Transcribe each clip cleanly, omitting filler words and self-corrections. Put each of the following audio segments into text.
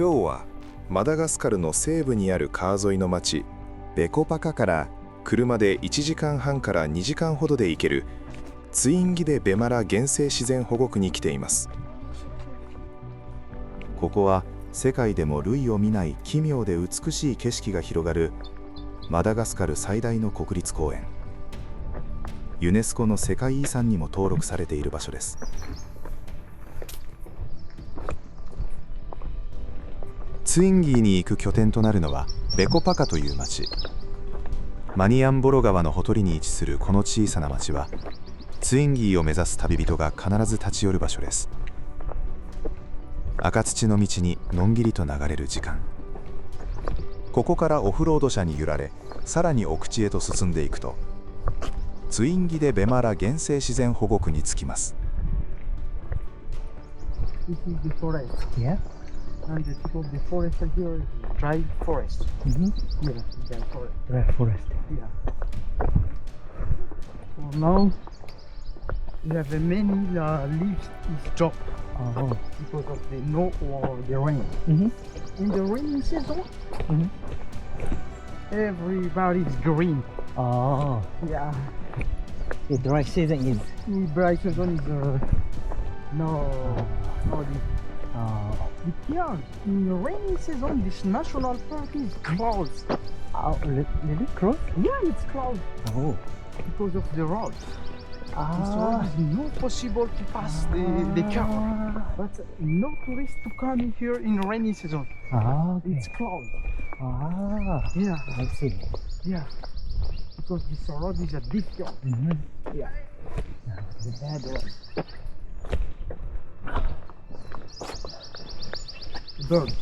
今日はマダガスカルの西部にある川沿いの町ベコパカから車で1時間半から2時間ほどで行けるツインギでベマラ原生自然保護区に来ています。ここは世界でも類を見ない奇妙で美しい景色が広がるマダガスカル最大の国立公園、ユネスコの世界遺産にも登録されている場所です。ツインギーに行く拠点となるのはベコパカという町。マニアンボロ川のほとりに位置するこの小さな町はツインギーを目指す旅人が必ず立ち寄る場所です。赤土の道にのんびりと流れる時間、ここからオフロード車に揺られさらに奥地へと進んでいくとツインギでベマラ原生自然保護区に着きます。This is the forest. Yeah. And the tip of the forest here is dry forest. Yeah, dry forest. Dry forest. Yeah. So now we have many leaves is dropped because of the snow or the rain. In the rainy season, everybody is green. Oh. Yeah. The dry season is. The dry season is no leaf. Because in the rainy season, this national park is closed. Oh, really close? Yeah, it's closed Oh. because of the road. This road is not possible to pass the car. But no tourists to come here in rainy season. Okay. It's closed. Yeah, I see. Yeah. Because this road is a difficult. Yeah. The bad road. Bird.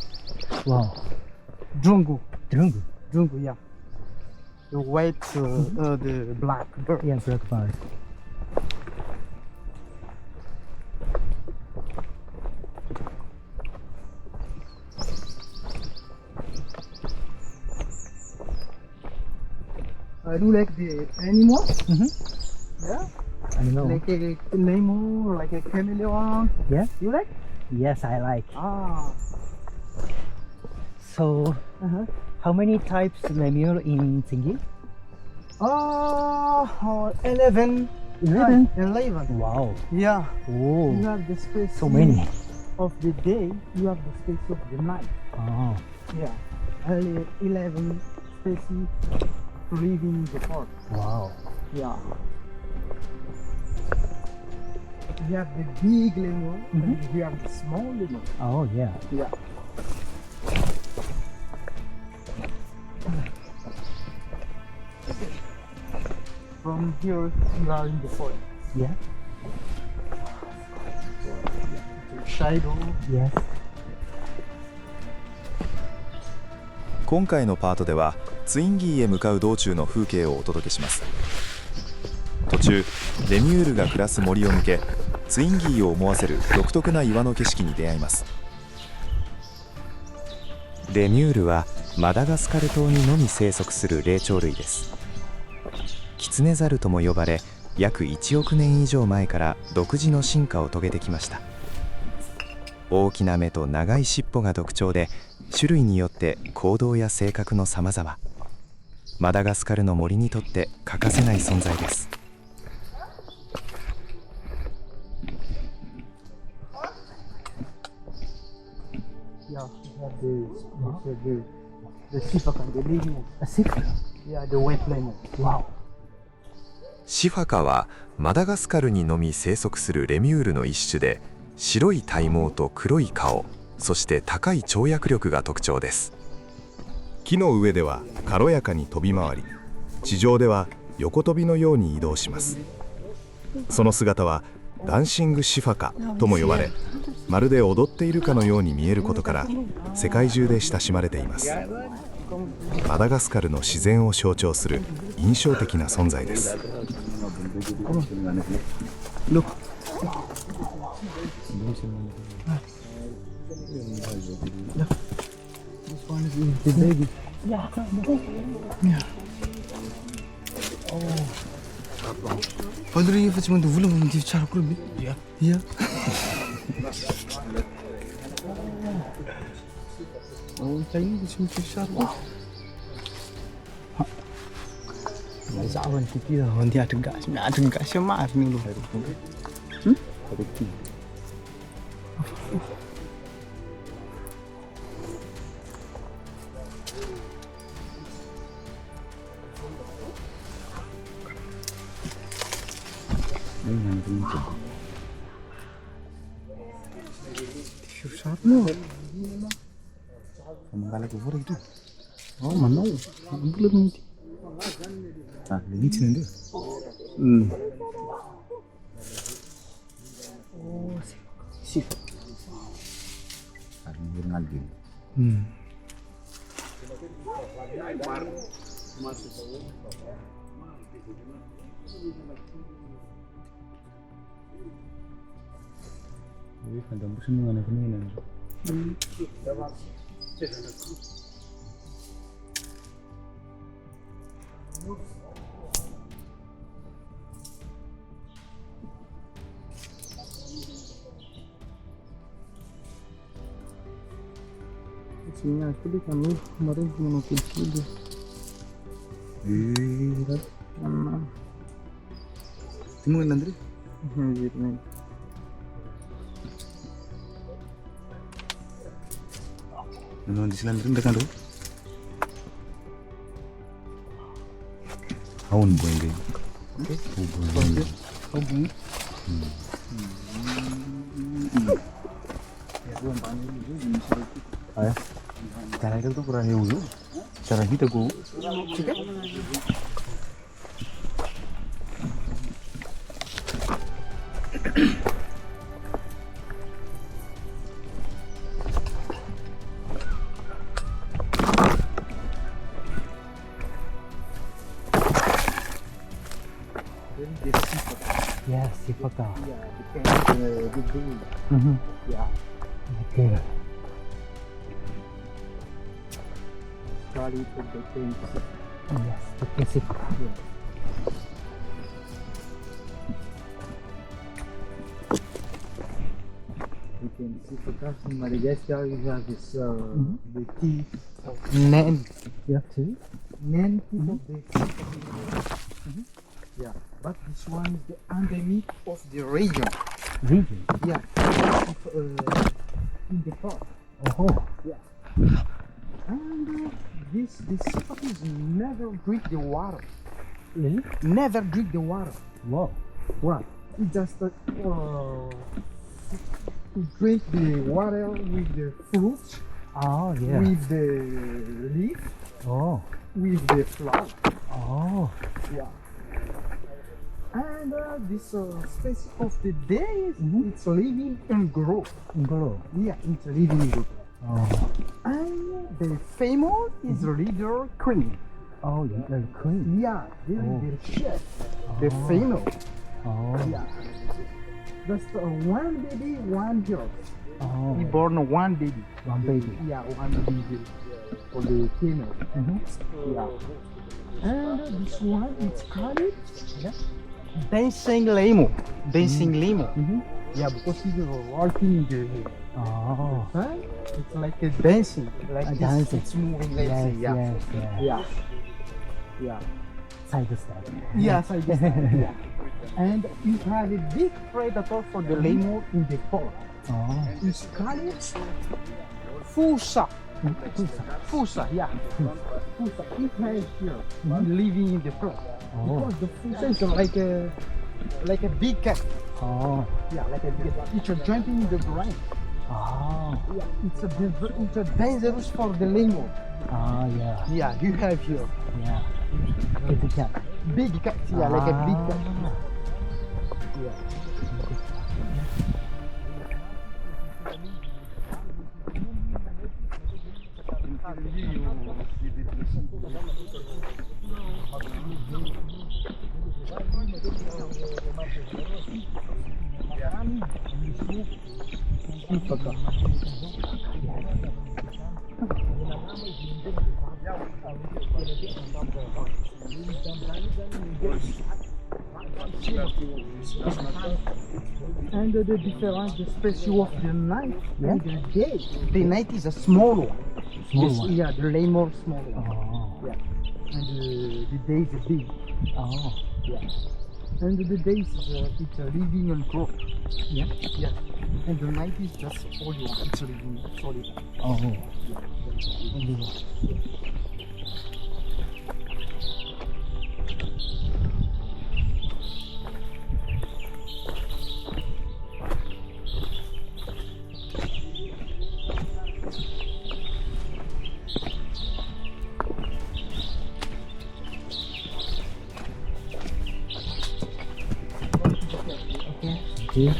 Wow. Jungle. Jungle. Jungle, yeah. The white, the black bird. Yeah, black bird. I do like the animals. Yeah. Animal. Like a lemur, like a chameleon. Yeah. You like? Yes, I like. Ah. So, how many types lemur in Tsingy? 11. 11? 11. Wow. Yeah. Oh. You have the space. So many. Of the day, you have the space of the night. Oh. Yeah. Only 11 species live in the park. Wow. Yeah. You have the big lemur and you have the small lemur. Oh, yeah. Yeah. From here, you are in the forest. Yeah. Shadow. Yes. 今回のパートではツインギーへ向かう道中の風景をお届けします。途中レミュールが暮らす森を抜けツインギーを思わせる独特な岩の景色に出会います。レミュールはマダガスカル島にのみ生息する霊長類です。キツネザルとも呼ばれ約1億年以上前から独自の進化を遂げてきました。大きな目と長い尻尾が特徴で種類によって行動や性格の様々。マダガスカルの森にとって欠かせない存在です。Yeah, you have the Sifaka, the lemur. A Sifaka? Yeah, the white lemur. Wow. シファカはマダガスカルにのみ生息するレミュールの一種で白い体毛と黒い顔、そして高い跳躍力が特徴です。木の上では軽やかに飛び回り、地上では横跳びのように移動します。その姿はダンシングシファカとも呼ばれ、まるで踊っているかのように見えることから世界中で親しまれています。マダガスカルの自然を象徴する印象的な存在です。Look. This one is the baby. Yeah. Yeah. Oh. Padre, you fetch me the volume of the charcoal. Yeah. Yeah. daun Chinese macam sharp. Masa awan kita dia tegak semar ni lu. Susah no. Mengala kubur itu. Oh, mana? Belum ni. Ah, ini sini dia. Oh, sip. Ah, ini lagi. Ini kan dalam semua anak ini nanti. Sini aku deh kami kemarin mau pilih dia. Mana? Semua nanti. Ni. Nung di sini nanti dekat tu. Haun boy dia. Kau bunyi? Ayah. Cara itu tu kurang hebat. Cara kita go. Yeah, Sifaka. Yeah, the Mm-hmm. Yeah. Okay. Sorry for the thing. Yes, okay, Sifaka. You can see for us in Madagascar, you have this the teeth of Nen. You have two? Nen teeth of the Yeah, but this one is the endemic of the region. Region? Yeah, of, in the park. Oh. Yeah. And this Sifaka never drink the water. Really? Never drink the water. Wow. What? It just to drink the water with the fruits, Oh, yeah. with the leaf, Oh. with the flower. Oh. Yeah. And this species of the day, it's living and grow. Grow. Yeah, it's living and grow. Oh. And the female is leader queen. Oh, you're queen. Yeah, this Oh. is the chef. The Oh. female. Oh. Yeah. Just one baby, one girl. Oh. He born one baby. One baby. Yeah, one baby for the female. Mm-hmm. Yeah. And this one is called dancing lemur. Dancing lemur. Mm-hmm. Yeah, because he's walking in the Oh. sun. It's like a dancing, like this. Dancing. It's moving like Yes, this. Yeah. yes, yes. Yeah. Yeah. Side step. Yes, I guess. Yeah. And you have a big predator for the lemur in the forest. Oh. It's called Fusa. Fusa, yeah. Fusa. It has here, living in the forest. Oh. Because the Fusa is like a big cat. Oh. Yeah, like a big cat. It's jumping in the ground. Oh. Yeah, it's a dangerous for the lemur. Oh, yeah. Yeah, you have here. Yeah. It's a cat. Big cat, yeah, like a big cat. Yeah. And the difference, the species of the night and the day. The night is a small one. Small Yes, one. yeah, the lemur small one. Oh. Yeah. And the days are big. Oh. Yeah. And the days it's living on crop. Yeah. Yeah. And the night is just only one. It's living solid. Oh. Yeah. Only one. Okay.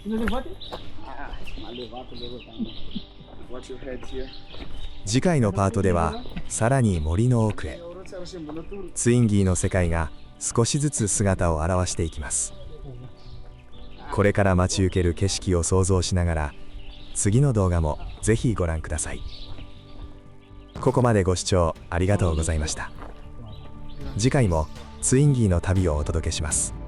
なんでwhat? What you had here? 次回のパートではさらに森の奥へ。ツインギーの世界が少しずつ姿を現していきます。これから待ち受ける景色を想像しながら次の動画もぜひご覧ください。ここまでご視聴ありがとうございました。次回もツインギーの旅をお届けします。